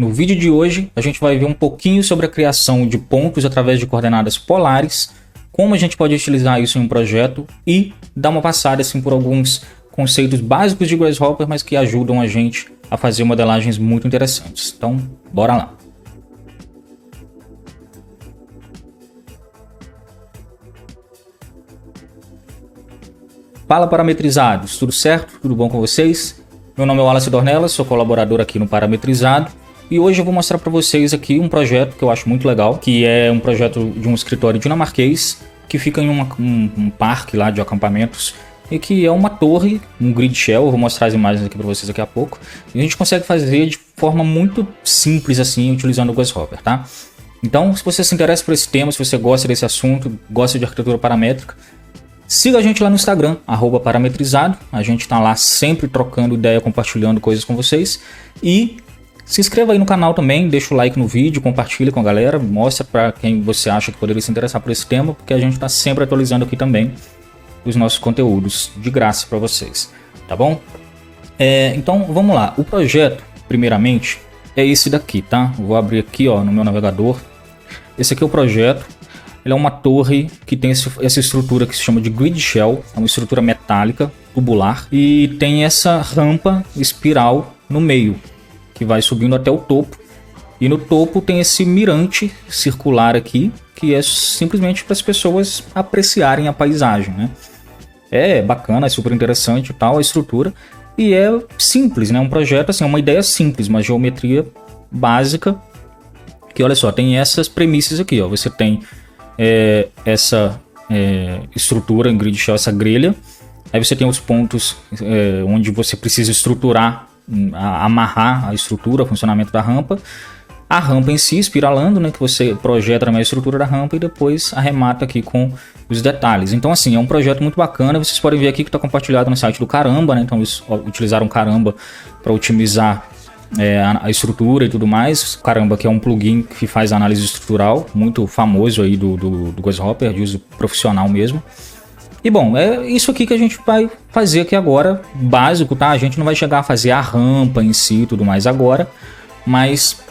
No vídeo de hoje, a gente vai ver um pouquinho sobre a criação de pontos através de coordenadas polares, como a gente pode utilizar isso em um projeto e dar uma passada assim, por alguns conceitos básicos de Grasshopper, mas que ajudam a gente a fazer modelagens muito interessantes. Então, bora lá! Fala, parametrizados, tudo certo? Tudo bom com vocês? Meu nome é Wallace Dornelas, sou colaborador aqui no Parametrizado e hoje eu vou mostrar para vocês aqui um projeto que eu acho muito legal, que é um projeto de um escritório dinamarquês que fica em um parque lá de acampamentos e que é uma torre, um grid shell. Eu vou mostrar as imagens aqui para vocês daqui a pouco. E a gente consegue fazer de forma muito simples assim, utilizando o Grasshopper, tá? Então, se você se interessa por esse tema, se você gosta desse assunto, gosta de arquitetura paramétrica, siga a gente lá no Instagram, @parametrizado. A gente tá lá sempre trocando ideia, compartilhando coisas com vocês. E se inscreva aí no canal também, deixa o like no vídeo, compartilha com a galera, mostra para quem você acha que poderia se interessar por esse tema, porque a gente tá sempre atualizando aqui também os nossos conteúdos de graça para vocês, tá bom? Então vamos lá, o projeto, primeiramente, é esse daqui, tá? Vou abrir aqui ó, no meu navegador. Esse aqui é o projeto. Ele é uma torre que tem essa estrutura que se chama de grid shell, é uma estrutura metálica, tubular, e tem essa rampa espiral no meio, que vai subindo até o topo. E no topo tem esse mirante circular aqui, que é simplesmente para as pessoas apreciarem a paisagem, né? É bacana, é super interessante e tal, a estrutura. E é simples, né? Um projeto assim, uma ideia simples, uma geometria básica. Que olha só, tem essas premissas aqui, ó. Você tem essa estrutura em grid shell, essa grelha. Aí você tem os pontos onde você precisa estruturar, amarrar a estrutura, o funcionamento da rampa. A rampa em si, espiralando, né, que você projeta na estrutura da rampa e depois arremata aqui com os detalhes. Então assim, é um projeto muito bacana. Vocês podem ver aqui que está compartilhado no site do Caramba, né? Então eles utilizaram o Caramba para otimizar a estrutura e tudo mais. Caramba, que é um plugin que faz análise estrutural, muito famoso aí do Grasshopper, de uso profissional mesmo. E bom, é isso aqui que a gente vai fazer aqui agora, básico, tá? A gente não vai chegar a fazer a rampa em si e tudo mais agora, mas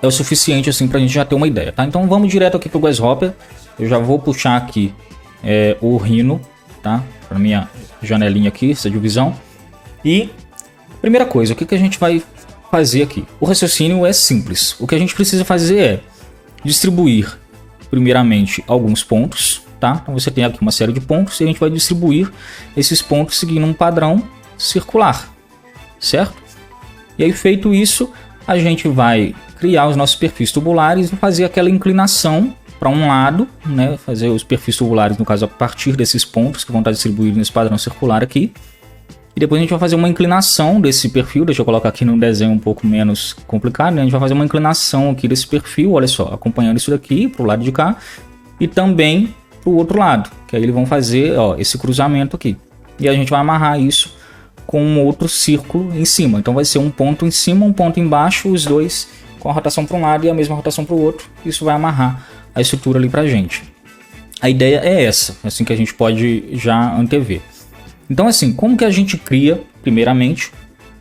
é o suficiente assim pra gente já ter uma ideia, tá? Então vamos direto aqui pro Grasshopper. Eu já vou puxar aqui o Rhino, tá? Pra minha janelinha aqui, essa divisão. E primeira coisa, o que a gente vai fazer aqui? O raciocínio é simples. O que a gente precisa fazer é distribuir primeiramente alguns pontos, tá? Então você tem aqui uma série de pontos e a gente vai distribuir esses pontos seguindo um padrão circular, certo? E aí, feito isso, a gente vai criar os nossos perfis tubulares e fazer aquela inclinação para um lado, né? Fazer os perfis tubulares, no caso, a partir desses pontos que vão estar distribuídos nesse padrão circular aqui. E depois a gente vai fazer uma inclinação desse perfil. Deixa eu colocar aqui num desenho um pouco menos complicado, né? A gente vai fazer uma inclinação aqui desse perfil, olha só, acompanhando isso daqui pro lado de cá e também pro outro lado, que aí eles vão fazer ó, esse cruzamento aqui. E a gente vai amarrar isso com um outro círculo em cima. Então vai ser um ponto em cima, um ponto embaixo, os dois com a rotação para um lado e a mesma rotação para o outro. Isso vai amarrar a estrutura ali pra gente. A ideia é essa, assim que a gente pode já antever. Então assim, como que a gente cria, primeiramente,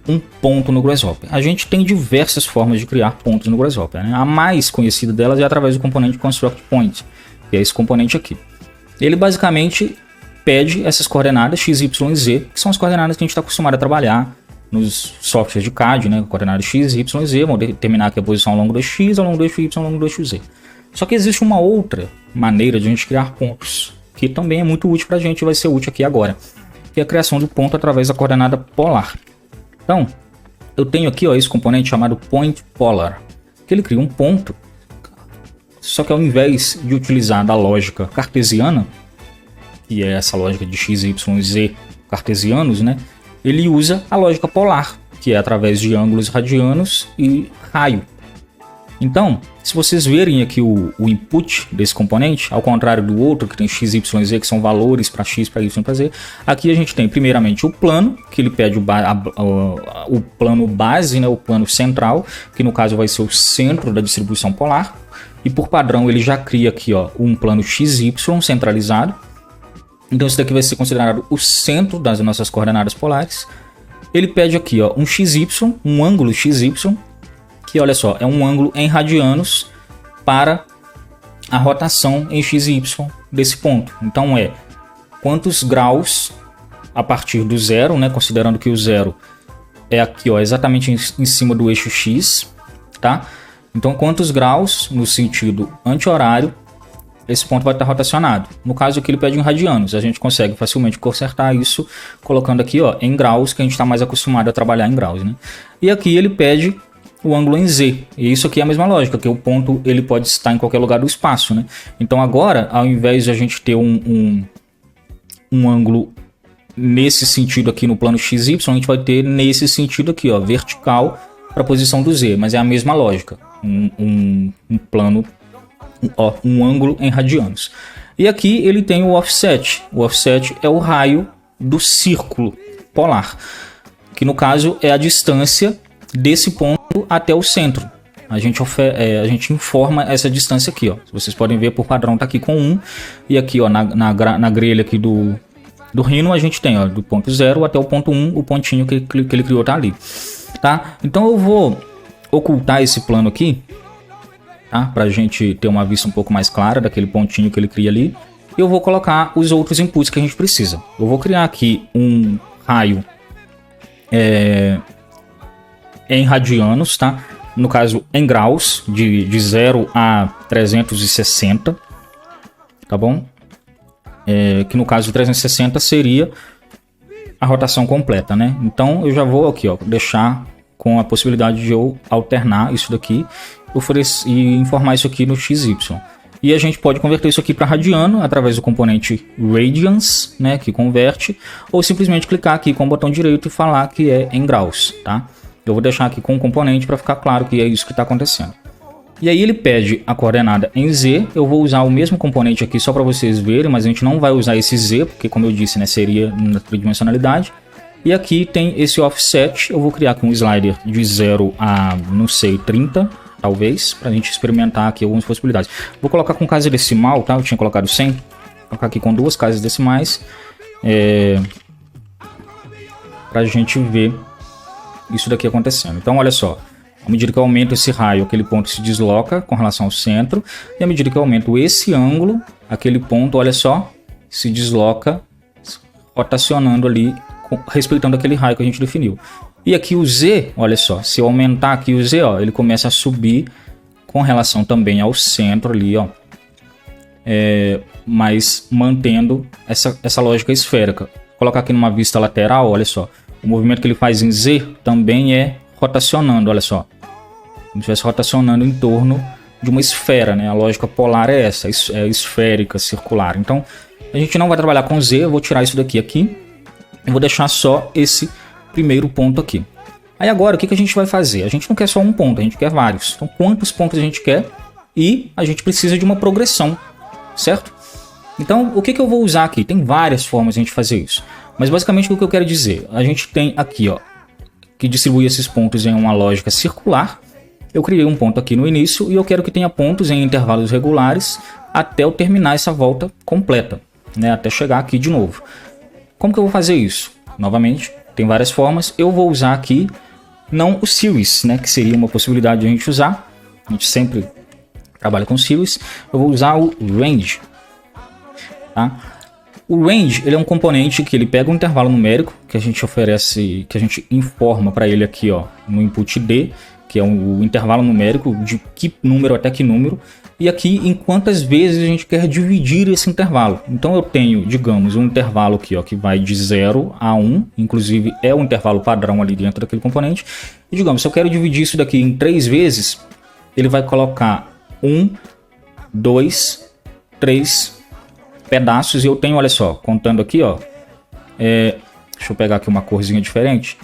um ponto no Grasshopper? A gente tem diversas formas de criar pontos no Grasshopper, né? A mais conhecida delas é através do componente ConstructPoint, que é esse componente aqui. Ele basicamente pede essas coordenadas x, y e z, que são as coordenadas que a gente está acostumado a trabalhar nos softwares de CAD, né? Coordenadas x, y e z, vão determinar aqui a posição ao longo do x, ao longo do eixo y, ao longo do eixo z. Só que existe uma outra maneira de a gente criar pontos, que também é muito útil para a gente e vai ser útil aqui agora, que é a criação de ponto através da coordenada polar. Então, eu tenho aqui ó, esse componente chamado PointPolar, que ele cria um ponto, só que ao invés de utilizar da lógica cartesiana, que é essa lógica de x, y e z cartesianos, né, ele usa a lógica polar, que é através de ângulos radianos e raio. Então, se vocês verem aqui o input desse componente, ao contrário do outro que tem x, y e z, que são valores para x, para y, para z, aqui a gente tem primeiramente o plano, que ele pede o plano base, né, o plano central, que no caso vai ser o centro da distribuição polar, e por padrão ele já cria aqui ó, um plano XY centralizado. Então isso daqui vai ser considerado o centro das nossas coordenadas polares. Ele pede aqui ó, um XY, um ângulo XY, que olha só, é um ângulo em radianos para a rotação em x e y desse ponto. Então é quantos graus a partir do zero, né, considerando que o zero é aqui, ó, exatamente em cima do eixo x, tá? Então quantos graus no sentido anti-horário esse ponto vai estar rotacionado. No caso aqui ele pede em radianos, a gente consegue facilmente consertar isso colocando aqui, ó, em graus, que a gente está mais acostumado a trabalhar em graus, né? E aqui ele pede o ângulo em z, e isso aqui é a mesma lógica, que o ponto ele pode estar em qualquer lugar do espaço, né? Então agora, ao invés de a gente ter um ângulo nesse sentido aqui no plano XY, a gente vai ter nesse sentido aqui, ó, vertical para a posição do z, mas é a mesma lógica, um plano, ó, um ângulo em radianos. E aqui ele tem o offset. O offset é o raio do círculo polar, que no caso é a distância desse ponto até o centro. A gente informa essa distância aqui, ó. Vocês podem ver por padrão tá aqui com 1, e aqui, ó, na grelha aqui do Rhino a gente tem, ó, do ponto 0 até o ponto 1, o pontinho que ele criou tá ali, tá? Então eu vou ocultar esse plano aqui, tá? Pra gente ter uma vista um pouco mais clara daquele pontinho que ele cria ali. E eu vou colocar os outros inputs que a gente precisa. Eu vou criar aqui um raio em radianos, tá? No caso, em graus, de 0 a 360, tá bom? Que no caso 360 seria a rotação completa, né? Então eu já vou aqui, ó, deixar com a possibilidade de eu alternar isso daqui e informar isso aqui no XY. E a gente pode converter isso aqui para radiano através do componente radians, né, que converte, ou simplesmente clicar aqui com o botão direito e falar que é em graus, tá? Eu vou deixar aqui com o componente para ficar claro que é isso que está acontecendo. E aí ele pede a coordenada em z, eu vou usar o mesmo componente aqui só para vocês verem, mas a gente não vai usar esse z, porque como eu disse, né, seria na tridimensionalidade. E aqui tem esse offset, eu vou criar aqui um slider de 0 a, não sei, 30, talvez, para a gente experimentar aqui algumas possibilidades. Vou colocar com casa decimal, tá? Eu tinha colocado 100, vou colocar aqui com 2 casas decimais, para a gente ver isso daqui acontecendo. Então olha só, à medida que eu aumento esse raio, aquele ponto se desloca com relação ao centro, e à medida que eu aumento esse ângulo, aquele ponto, olha só, se desloca rotacionando ali, respeitando aquele raio que a gente definiu. E aqui o Z, olha só, se eu aumentar aqui o Z, ó, ele começa a subir com relação também ao centro ali, ó, mas mantendo essa lógica esférica. Vou colocar aqui numa vista lateral, olha só, o movimento que ele faz em Z também é rotacionando, olha só, como se estivesse rotacionando em torno de uma esfera, né? A lógica polar é essa, é esférica, circular. Então a gente não vai trabalhar com Z, eu vou tirar isso daqui e vou deixar só esse primeiro ponto aqui. Aí agora o que a gente vai fazer? A gente não quer só um ponto, a gente quer vários. Então quantos pontos a gente quer? E a gente precisa de uma progressão, certo? Então o que eu vou usar aqui? Tem várias formas de a gente fazer isso. Mas basicamente o que eu quero dizer? A gente tem aqui, ó, que distribui esses pontos em uma lógica circular. Eu criei um ponto aqui no início e eu quero que tenha pontos em intervalos regulares até eu terminar essa volta completa, né? Até chegar aqui de novo. Como que eu vou fazer isso? Novamente, tem várias formas. Eu vou usar aqui, não o series, né, que seria uma possibilidade de a gente usar. A gente sempre trabalha com series. Eu vou usar o range. Tá? O range, ele é um componente que ele pega um intervalo numérico que a gente oferece, que a gente informa para ele aqui, ó, no input D, que é o intervalo numérico de que número até que número. E aqui em quantas vezes a gente quer dividir esse intervalo. Então eu tenho, digamos, um intervalo aqui, ó, que vai de 0 a 1, inclusive é o intervalo padrão ali dentro daquele componente. E digamos, se eu quero dividir isso daqui em 3 vezes, ele vai colocar 1, 2, 3 pedaços. E eu tenho, olha só, contando aqui, ó, deixa eu pegar aqui uma corzinha diferente.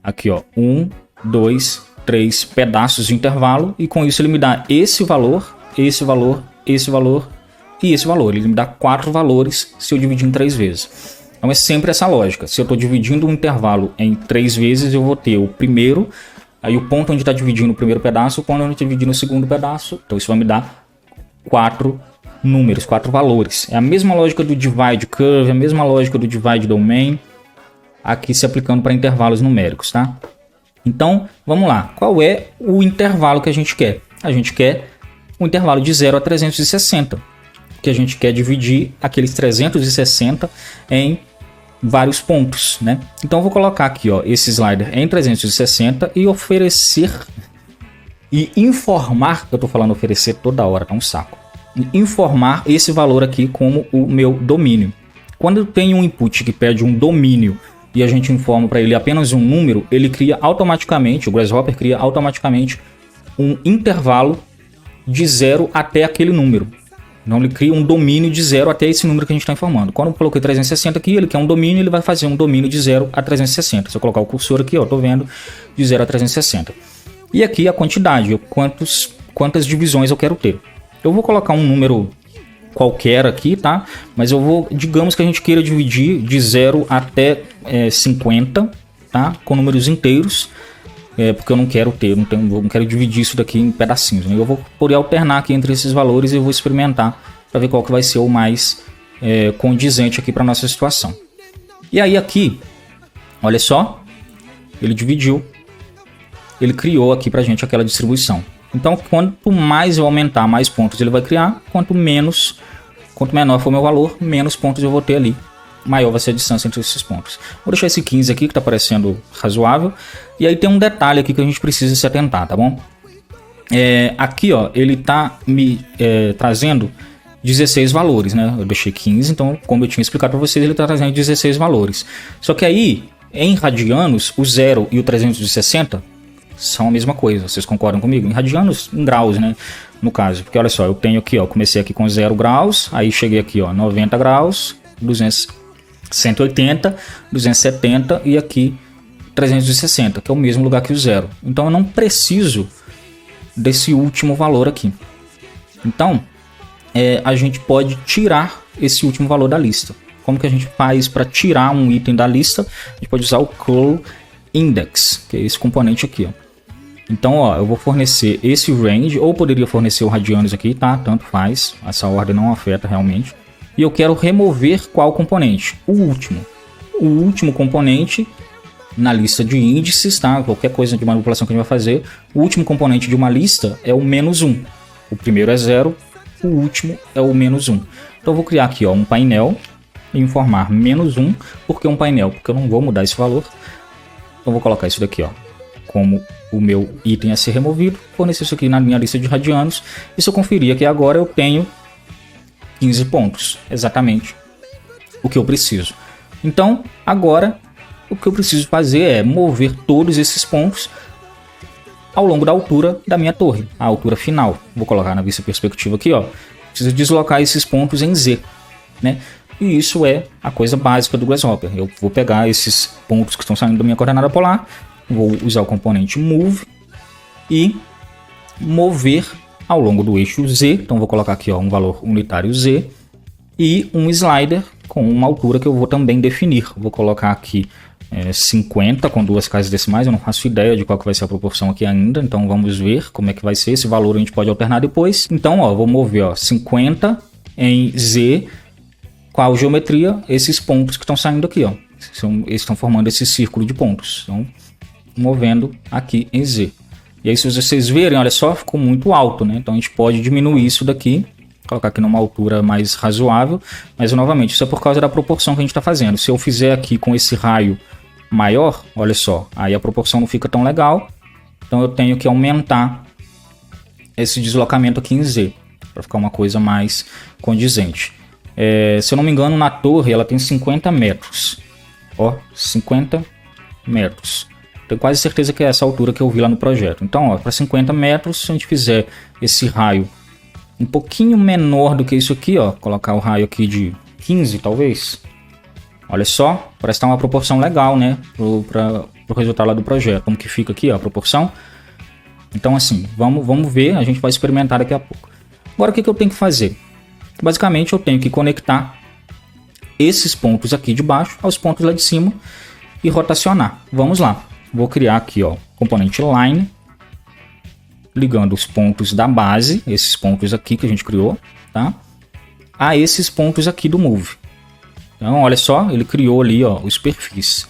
Aqui, ó, 1, 2, 3 pedaços de intervalo. E com isso ele me dá esse valor, esse valor, esse valor e esse valor. Ele me dá 4 valores se eu dividir em 3 vezes. Então é sempre essa lógica. Se eu estou dividindo um intervalo em 3 vezes, eu vou ter o primeiro, aí o ponto onde está dividindo o primeiro pedaço, o ponto onde está dividindo o segundo pedaço. Então isso vai me dar 4 números, 4 valores. É a mesma lógica do divide curve, a mesma lógica do divide domain, aqui se aplicando para intervalos numéricos, tá? Então, vamos lá. Qual é o intervalo que a gente quer? A gente quer um intervalo de 0 a 360, que a gente quer dividir aqueles 360 em vários pontos, né? Então eu vou colocar aqui, ó, esse slider em 360 e oferecer e informar, eu tô falando oferecer toda hora, tá um saco. Informar esse valor aqui como o meu domínio. Quando eu tenho um input que pede um domínio e a gente informa para ele apenas um número, ele cria automaticamente, o Grasshopper cria automaticamente um intervalo de 0 até aquele número. Então ele cria um domínio de 0 até esse número que a gente está informando. Quando eu coloquei 360 aqui, ele quer um domínio, ele vai fazer um domínio de 0 a 360. Se eu colocar o cursor aqui, ó, tô vendo de 0 a 360. E aqui a quantidade, quantas divisões eu quero ter. Eu vou colocar um número qualquer aqui, tá? Mas eu vou, digamos que a gente queira dividir de 0 até 50, tá? Com números inteiros. Porque eu não quero não quero dividir isso daqui em pedacinhos, né? Eu vou poder alternar aqui entre esses valores e eu vou experimentar para ver qual que vai ser o mais condizente aqui para nossa situação. E aí aqui, olha só, ele dividiu, ele criou aqui para gente aquela distribuição. Então, quanto mais eu aumentar, mais pontos ele vai criar, quanto menor for o meu valor, menos pontos eu vou ter ali. Maior vai ser a distância entre esses pontos. Vou deixar esse 15 aqui, que está parecendo razoável. E aí tem um detalhe aqui que a gente precisa se atentar, tá bom? Aqui, ó, ele está me trazendo 16 valores, né? Eu deixei 15, então, como eu tinha explicado para vocês, ele está trazendo 16 valores. Só que aí, em radianos, o 0 e o 360 são a mesma coisa. Vocês concordam comigo? Em radianos, em graus, né? No caso, porque olha só, eu tenho aqui, ó, comecei aqui com 0 graus, aí cheguei aqui, ó, 90 graus, 180, 270 e aqui 360, que é o mesmo lugar que o 0. Então eu não preciso desse último valor aqui. Então a gente pode tirar esse último valor da lista. Como que a gente faz para tirar um item da lista? A gente pode usar o curl index, que é esse componente aqui, ó. Então, ó, eu vou fornecer esse range, ou poderia fornecer o radianos aqui, tá? Tanto faz, essa ordem não afeta realmente. E eu quero remover qual componente? O último. O último componente na lista de índices, tá? Qualquer coisa de manipulação que a gente vai fazer, o último componente de uma lista é o -1. O primeiro é 0, o último é o -1. Então eu vou criar aqui, ó, um painel e informar -1. Por que um painel? Porque eu não vou mudar esse valor. Então eu vou colocar isso daqui, ó, como o meu item a ser removido, fornecer isso aqui na minha lista de radianos. E se eu conferir aqui agora, eu tenho 15 pontos, exatamente o que eu preciso. Então, agora, o que eu preciso fazer é mover todos esses pontos ao longo da altura da minha torre, a altura final. Vou colocar na vista perspectiva aqui, ó. Preciso deslocar esses pontos em Z, né? E isso é a coisa básica do Grasshopper. Eu vou pegar esses pontos que estão saindo da minha coordenada polar, vou usar o componente move e mover ao longo do eixo Z. Então vou colocar aqui, ó, um valor unitário Z e um slider com uma altura que eu vou também definir. Vou colocar aqui 50 com 2 casas decimais. Eu não faço ideia de qual que vai ser a proporção aqui ainda, então vamos ver como é que vai ser. Esse valor a gente pode alternar depois. Então, ó, vou mover, ó, 50 em Z. Qual geometria? Esses pontos que estão saindo aqui, ó. Eles estão formando esse círculo de pontos. Então, movendo aqui em Z. E aí, se vocês verem, olha só, ficou muito alto, né? Então a gente pode diminuir isso daqui, colocar aqui numa altura mais razoável. Mas, novamente, isso é por causa da proporção que a gente está fazendo. Se eu fizer aqui com esse raio maior, olha só, aí a proporção não fica tão legal. Então eu tenho que aumentar esse deslocamento aqui em Z, para ficar uma coisa mais condizente. Se eu não me engano, na torre ela tem 50 metros. Ó, 50 metros. Tenho quase certeza que é essa altura que eu vi lá no projeto. Então, ó, para 50 metros, se a gente fizer esse raio um pouquinho menor do que isso aqui, ó, colocar o raio aqui de 15, talvez. Olha só, parece estar uma proporção legal, né, pro resultado lá do projeto. Como que fica aqui, ó, a proporção. Então, assim, vamos ver, a gente vai experimentar daqui a pouco. Agora, o que eu tenho que fazer? Basicamente, eu tenho que conectar esses pontos aqui de baixo aos pontos lá de cima e rotacionar. Vamos lá. Vou criar aqui, ó, componente line, ligando os pontos da base, esses pontos aqui que a gente criou, tá? A esses pontos aqui do move. Então, olha só, ele criou ali, ó, os perfis.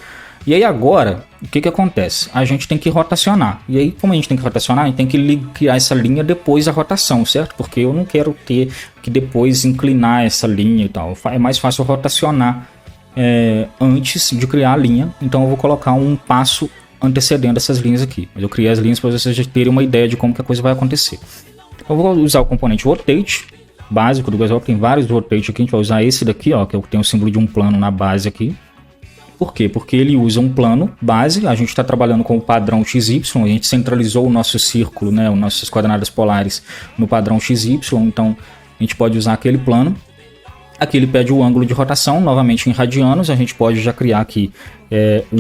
E aí agora, o que acontece? A gente tem que rotacionar. E aí, como a gente tem que rotacionar, a gente tem que criar essa linha depois da rotação, certo? Porque eu não quero ter que depois inclinar essa linha e tal. É mais fácil rotacionar antes de criar a linha. Então eu vou colocar um passo antecedendo essas linhas aqui. Eu criei as linhas para vocês já terem uma ideia de como que a coisa vai acontecer. Eu vou usar o componente Rotate, básico do Grasshopper. Tem vários Rotate aqui. A gente vai usar esse daqui, ó, que tem o símbolo de um plano na base aqui. Por quê? Porque ele usa um plano base, a gente está trabalhando com o padrão XY, a gente centralizou o nosso círculo, né, as nossas coordenadas polares no padrão XY, então a gente pode usar aquele plano. Aqui ele pede o ângulo de rotação, novamente em radianos, a gente pode já criar aqui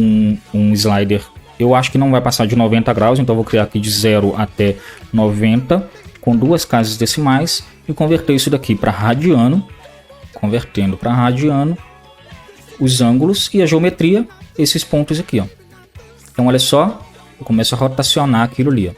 um slider, eu acho que não vai passar de 90 graus, então eu vou criar aqui de 0 até 90, com 2 casas decimais, e converter isso daqui para radiano, convertendo para radiano, os ângulos e a geometria, esses pontos aqui, ó. Então olha só, eu começo a rotacionar aquilo ali, ó.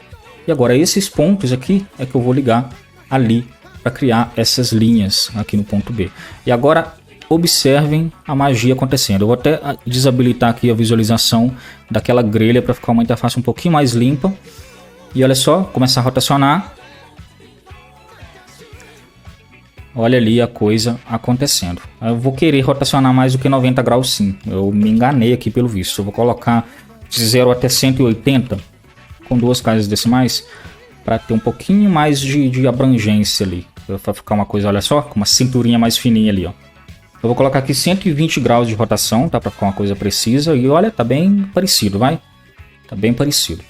E agora esses pontos aqui é que eu vou ligar ali para criar essas linhas aqui no ponto B. E agora observem a magia acontecendo. Eu vou até desabilitar aqui a visualização daquela grelha para ficar uma interface um pouquinho mais limpa. E olha só, começar a rotacionar. Olha ali a coisa acontecendo. Eu vou querer rotacionar mais do que 90 graus sim. Eu me enganei aqui pelo visto. Eu vou colocar de 0 até 180 com 2 casas decimais para ter um pouquinho mais de abrangência ali. Para ficar uma coisa, olha só, com uma cinturinha mais fininha ali, ó. Eu vou colocar aqui 120 graus de rotação, tá? Para ficar uma coisa precisa. E olha, tá bem parecido, vai? Tá bem parecido.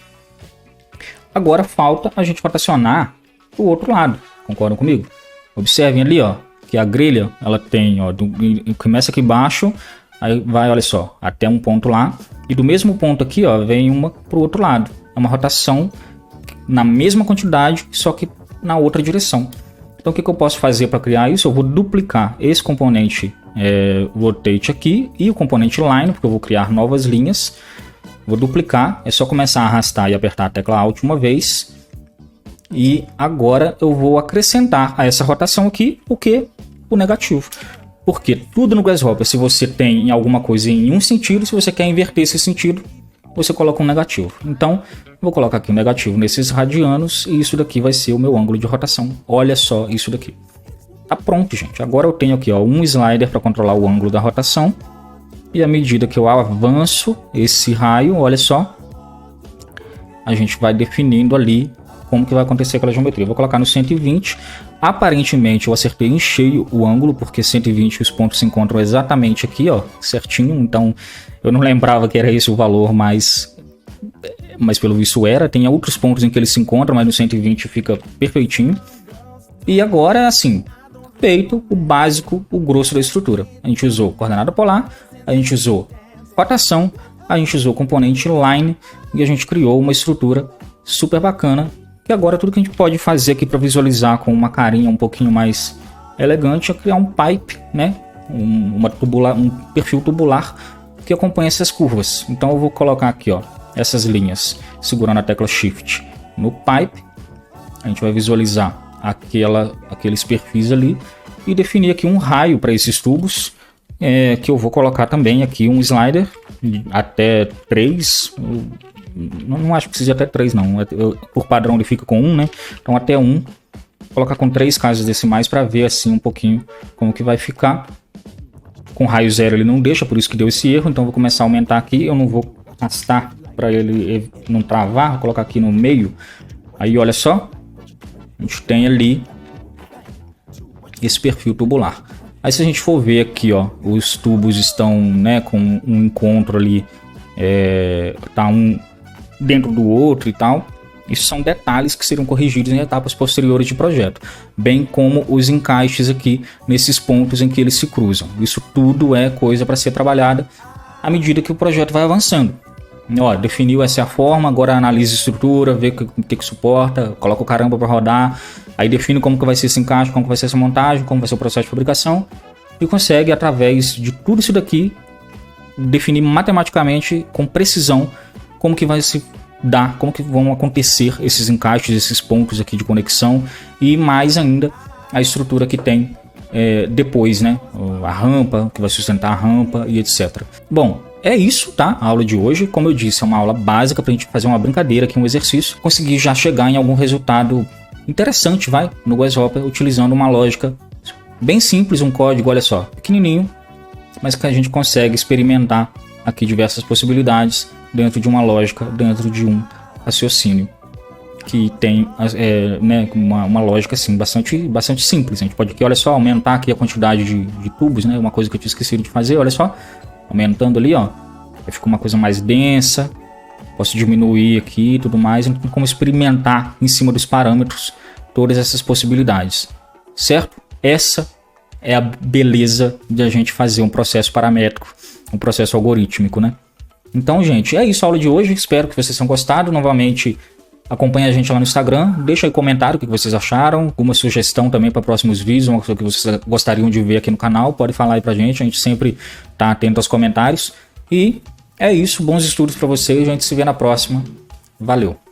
Agora falta a gente rotacionar o outro lado. Concordam comigo? Observem ali, ó, que a grelha, ela tem, ó, começa aqui embaixo, aí vai, olha só, até um ponto lá. E do mesmo ponto aqui, ó, vem uma pro outro lado. É uma rotação na mesma quantidade, só que na outra direção. Então o que eu posso fazer para criar isso? Eu vou duplicar esse componente Rotate aqui e o componente Line, porque eu vou criar novas linhas. Vou duplicar, é só começar a arrastar e apertar a tecla Alt uma vez. E agora eu vou acrescentar a essa rotação aqui o negativo. Porque tudo no Grasshopper, se você tem alguma coisa em um sentido, se você quer inverter esse sentido, você coloca um negativo. Então, vou colocar aqui um negativo nesses radianos e isso daqui vai ser o meu ângulo de rotação. Olha só isso daqui. Tá pronto, gente. Agora eu tenho aqui, ó, um slider para controlar o ângulo da rotação. E à medida que eu avanço esse raio, olha só, a gente vai definindo ali como que vai acontecer aquela geometria. Eu vou colocar no 120. Aparentemente eu acertei em cheio o ângulo, porque 120 os pontos se encontram exatamente aqui, ó, certinho. Então eu não lembrava que era esse o valor, mas pelo visto era. Tem outros pontos em que eles se encontram, mas no 120 fica perfeitinho. E agora, assim, feito o básico, o grosso da estrutura. A gente usou coordenada polar, a gente usou rotação, a gente usou componente line e a gente criou uma estrutura super bacana. E agora tudo que a gente pode fazer aqui para visualizar com uma carinha um pouquinho mais elegante é criar um pipe, né? Um perfil tubular que acompanha essas curvas. Então eu vou colocar aqui, ó, essas linhas segurando a tecla Shift no pipe. A gente vai visualizar aqueles perfis ali e definir aqui um raio para esses tubos, que eu vou colocar também aqui um slider até 3. Não acho que precise até 3 não, por padrão ele fica com 1, né? Então até 1, vou colocar com 3 casas decimais para ver assim um pouquinho como que vai ficar. Com raio 0 ele não deixa, por isso que deu esse erro, então vou começar a aumentar aqui, eu não vou arrastar para ele não travar, vou colocar aqui no meio. Aí olha só, a gente tem ali esse perfil tubular. Aí se a gente for ver aqui, ó, os tubos estão, né, com um encontro ali, tá um dentro do outro e tal. Isso são detalhes que serão corrigidos em etapas posteriores de projeto, bem como os encaixes aqui nesses pontos em que eles se cruzam. Isso tudo é coisa para ser trabalhada à medida que o projeto vai avançando. Ó, definiu essa é a forma, agora analisa a estrutura, vê o que suporta, coloca o caramba para rodar, aí define como que vai ser esse encaixe, como que vai ser essa montagem, como vai ser o processo de fabricação e consegue, através de tudo isso daqui, definir matematicamente com precisão como que vai se dar, como que vão acontecer esses encaixes, esses pontos aqui de conexão e mais ainda a estrutura que tem depois, né? A rampa, que vai sustentar a rampa e etc. Bom, é isso, tá? A aula de hoje, como eu disse, é uma aula básica pra gente fazer uma brincadeira aqui, um exercício, conseguir já chegar em algum resultado interessante, vai, no Grasshopper, utilizando uma lógica bem simples, um código, olha só, pequenininho, mas que a gente consegue experimentar aqui diversas possibilidades dentro de uma lógica, dentro de um raciocínio que tem né, uma lógica assim, bastante simples. A gente pode aqui, olha só, aumentar aqui a quantidade de tubos, né? Uma coisa que eu tinha esquecido de fazer, olha só, aumentando ali, ó, ficou uma coisa mais densa. Posso diminuir aqui e tudo mais. Então, como experimentar em cima dos parâmetros todas essas possibilidades, certo? Essa é a beleza de a gente fazer um processo paramétrico, um processo algorítmico, né? Então, gente, é isso a aula de hoje. Espero que vocês tenham gostado. Novamente, acompanhe a gente lá no Instagram. Deixa aí comentário o que vocês acharam. Alguma sugestão também para próximos vídeos, uma coisa que vocês gostariam de ver aqui no canal. Pode falar aí pra gente. A gente sempre tá atento aos comentários. E é isso. Bons estudos para vocês. A gente se vê na próxima. Valeu!